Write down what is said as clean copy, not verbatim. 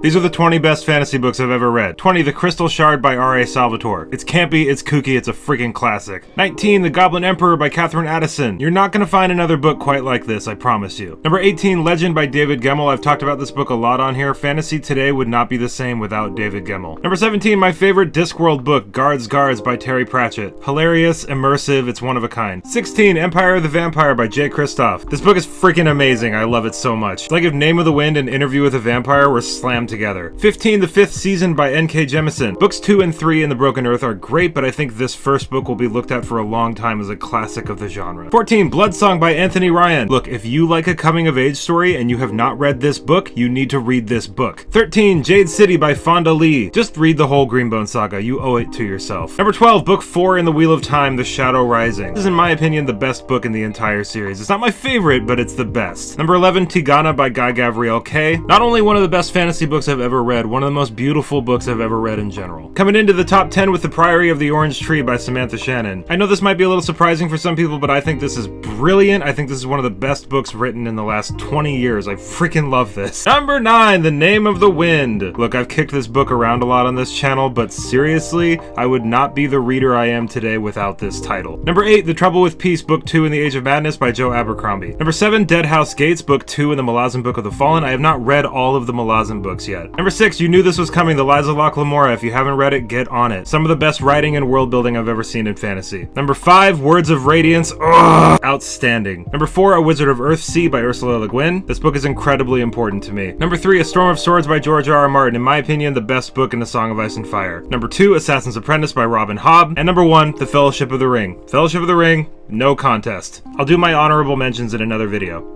These are the 20 best fantasy books I've ever read. 20, The Crystal Shard by R.A. Salvatore. It's campy, it's kooky, it's a freaking classic. 19, The Goblin Emperor by Catherine Addison. You're not gonna find another book quite like this, I promise you. Number 18, Legend by David Gemmell. I've talked about this book a lot on here. Fantasy today would not be the same without David Gemmell. Number 17, my favorite Discworld book, Guards by Terry Pratchett. Hilarious, immersive, it's one of a kind. 16, Empire of the Vampire by Jay Kristoff. This book is freaking amazing. I love it so much. It's like if Name of the Wind and Interview with a Vampire were slammed together. 15, The Fifth Season by N.K. Jemisin. Books 2 and 3 in the Broken Earth are great, but I think this first book will be looked at for a long time as a classic of the genre. 14, Bloodsong by Anthony Ryan. Look, if you like a coming-of-age story and you have not read this book, you need to read this book. 13, Jade City by Fonda Lee. Just read the whole Greenbone saga. You owe it to yourself. Number 12, Book 4 in the Wheel of Time, The Shadow Rising. This is, in my opinion, the best book in the entire series. It's not my favorite, but it's the best. Number 11, Tigana by Guy Gavriel Kay. Not only one of the best fantasy books I've ever read, one of the most beautiful books I've ever read in general. Coming into the top 10 with The Priory of the Orange Tree by Samantha Shannon. I know this might be a little surprising for some people, but I think this is brilliant. I think this is one of the best books written in the last 20 years. I freaking love this. Number 9, The Name of the Wind. Look, I've kicked this book around a lot on this channel, but seriously, I would not be the reader I am today without this title. Number 8, The Trouble with Peace, Book 2 in the Age of Madness by Joe Abercrombie. Number 7, Dead House Gates, Book 2 in the Malazan Book of the Fallen. I have not read all of the Malazan books yet. Number 6, You Knew This Was Coming, The Lies of Locke Lamora. If you haven't read it, get on it. Some of the best writing and world building I've ever seen in fantasy. Number 5, Words of Radiance. Ugh, outstanding. Number 4, A Wizard of Earthsea by Ursula Le Guin. This book is incredibly important to me. Number 3, A Storm of Swords by George R.R. Martin. In my opinion, the best book in the Song of Ice and Fire. Number 2, Assassin's Apprentice by Robin Hobb. And number 1, The Fellowship of the Ring. Fellowship of the Ring, no contest. I'll do my honorable mentions in another video.